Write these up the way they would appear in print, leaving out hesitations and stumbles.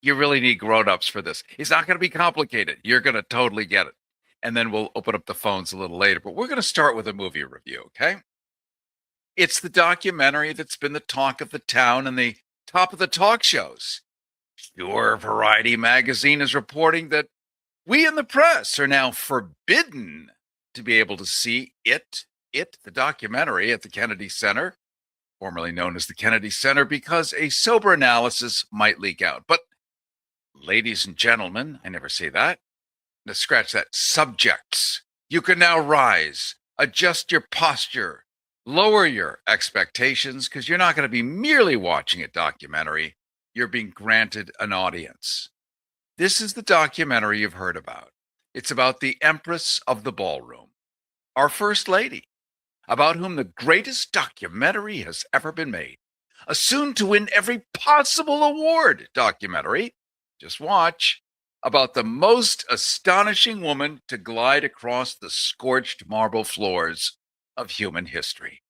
You really need grown-ups for this. It's not going to be complicated. You're going to totally get it. And then we'll open up the phones a little later. But we're going to start with a movie review, okay? It's the documentary that's been the talk of the town and the top of the talk shows. Sure, Variety magazine is reporting that we in the press are now forbidden to be able to see the documentary at the Kennedy Center, formerly known as the Kennedy Center, because a sober analysis might leak out. But, ladies and gentlemen, I never say that. Now, scratch that. Subjects, you can now rise, adjust your posture, lower your expectations, because you're not going to be merely watching a documentary. You're being granted an audience. This is the documentary you've heard about. It's about the Empress of the Ballroom, our First Lady, about whom the greatest documentary has ever been made. A soon to win every possible award documentary. Just watch. About the most astonishing woman to glide across the scorched marble floors of human history.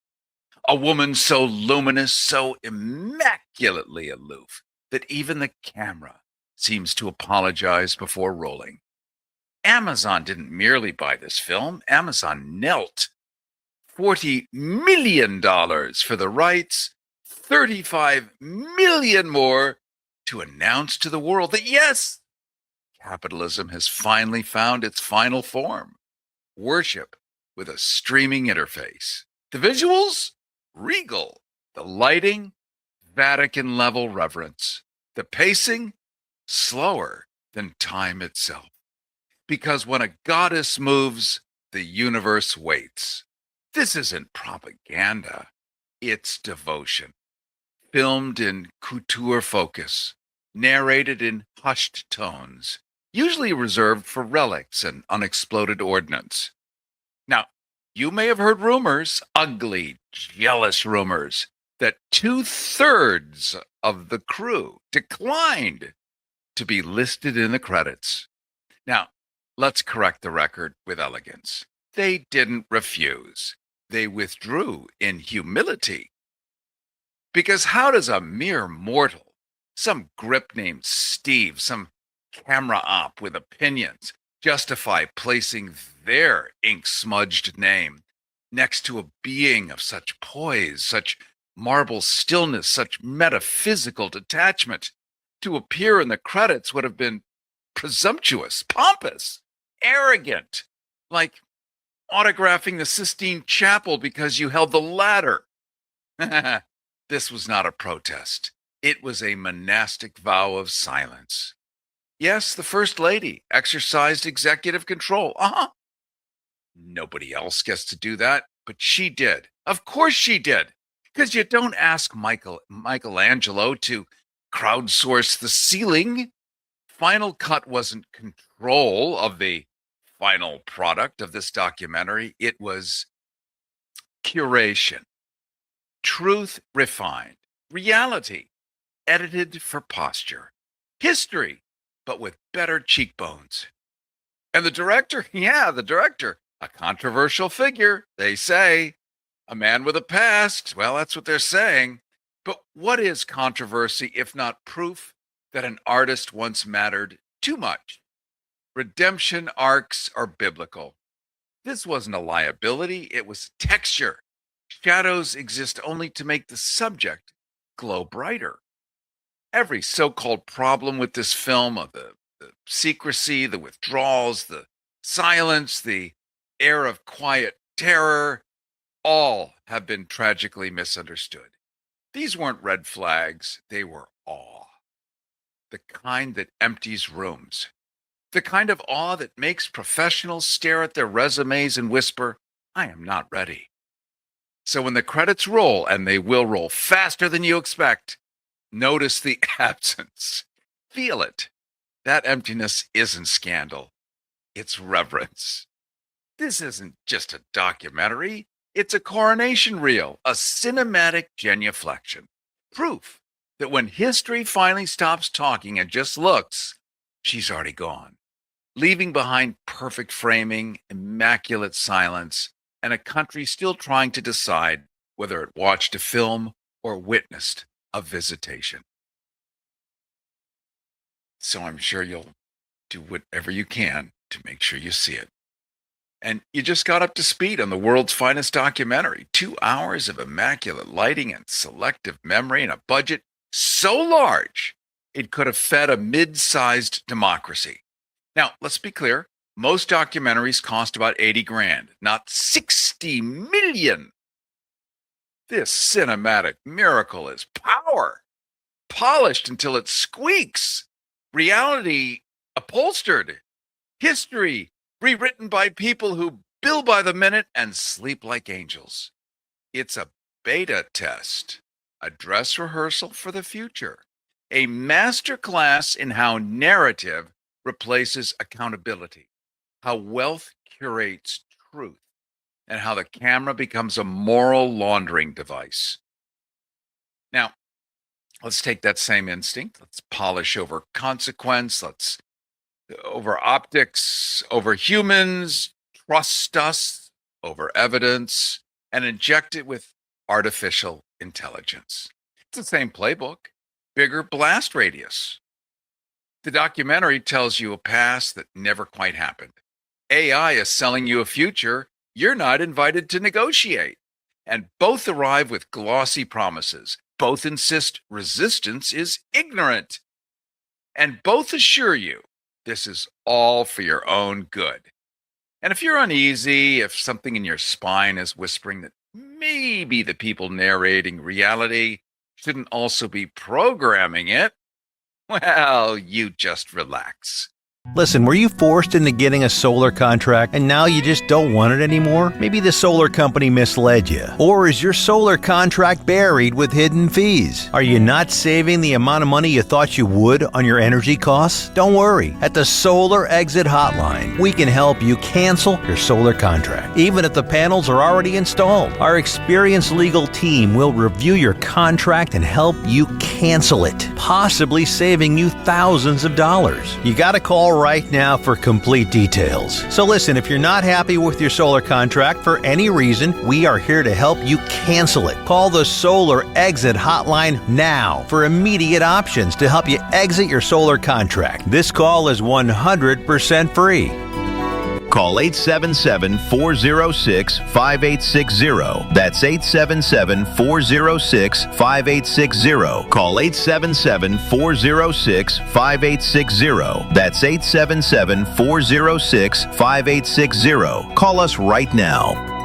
A woman so luminous, so immaculately aloof, that even the camera seems to apologize before rolling. Amazon didn't merely buy this film, Amazon knelt. $40 million for the rights, 35 million more to announce to the world that yes, capitalism has finally found its final form. Worship with a streaming interface. The visuals? Regal. The lighting? Vatican-level reverence. The pacing? Slower than time itself. Because when a goddess moves, the universe waits. This isn't propaganda. It's devotion. Filmed in couture focus. Narrated in hushed tones. Usually reserved for relics and unexploded ordnance. Now, you may have heard rumors, ugly, jealous rumors, that 2/3 of the crew declined to be listed in the credits. Now, let's correct the record with elegance. They didn't refuse. They withdrew in humility. Because how does a mere mortal, some grip named Steve, some camera op with opinions, justify placing their ink-smudged name next to a being of such poise, such marble stillness, such metaphysical detachment? To appear in the credits would have been presumptuous, pompous, arrogant, like autographing the Sistine Chapel because you held the ladder. This was not a protest. It was a monastic vow of silence. Yes, the First Lady exercised executive control. Nobody else gets to do that, but she did. Of course she did. Because you don't ask Michelangelo to crowdsource the ceiling. Final Cut wasn't control of the final product of this documentary. It was curation, truth refined, reality edited for posture, history, but with better cheekbones. And the director, yeah, the director, a controversial figure, they say. A man with a past. Well, that's what they're saying. But what is controversy if not proof that an artist once mattered too much? Redemption arcs are biblical. This wasn't a liability, it was texture. Shadows exist only to make the subject glow brighter. Every so called problem with this film of the secrecy, the withdrawals, the silence, the air of quiet terror, all have been tragically misunderstood. These weren't red flags, they were awe. The kind that empties rooms. The kind of awe that makes professionals stare at their resumes and whisper, I am not ready. So when the credits roll, and they will roll faster than you expect, notice the absence. Feel it. That emptiness isn't scandal, it's reverence. This isn't just a documentary, it's a coronation reel, a cinematic genuflection. Proof that when history finally stops talking and just looks, she's already gone, leaving behind perfect framing, immaculate silence, and a country still trying to decide whether it watched a film or witnessed a visitation. So I'm sure you'll do whatever you can to make sure you see it. And you just got up to speed on the world's finest documentary. 2 hours of immaculate lighting and selective memory and a budget so large it could have fed a mid-sized democracy. Now, let's be clear. Most documentaries cost about 80 grand, not 60 million. This cinematic miracle is power, polished until it squeaks, reality upholstered, history rewritten by people who bill by the minute and sleep like angels. It's a beta test, a dress rehearsal for the future, a masterclass in how narrative replaces accountability, how wealth curates truth, and how the camera becomes a moral laundering device. Now, let's take that same instinct. Let's polish over consequence. Let's over optics, over humans, trust us over evidence, and inject it with artificial intelligence. It's the same playbook, bigger blast radius. The documentary tells you a past that never quite happened. AI is selling you a future you're not invited to negotiate. And both arrive with glossy promises. Both insist resistance is ignorant. And both assure you this is all for your own good. And if you're uneasy, if something in your spine is whispering that maybe the people narrating reality shouldn't also be programming it, well, you just relax. Listen, were you forced into getting a solar contract and now you just don't want it anymore? Maybe the solar company misled you. Or is your solar contract buried with hidden fees? Are you not saving the amount of money you thought you would on your energy costs? Don't worry. At the Solar Exit Hotline, we can help you cancel your solar contract, even if the panels are already installed. Our experienced legal team will review your contract and help you cancel it, possibly saving you thousands of dollars. You got to call right now for complete details. So listen, if you're not happy with your solar contract for any reason, we are here to help you cancel it. Call the Solar Exit Hotline now for immediate options to help you exit your solar contract. This call is 100% free. Call 877-406-5860. That's 877-406-5860. Call 877-406-5860. That's 877-406-5860. Call us right now.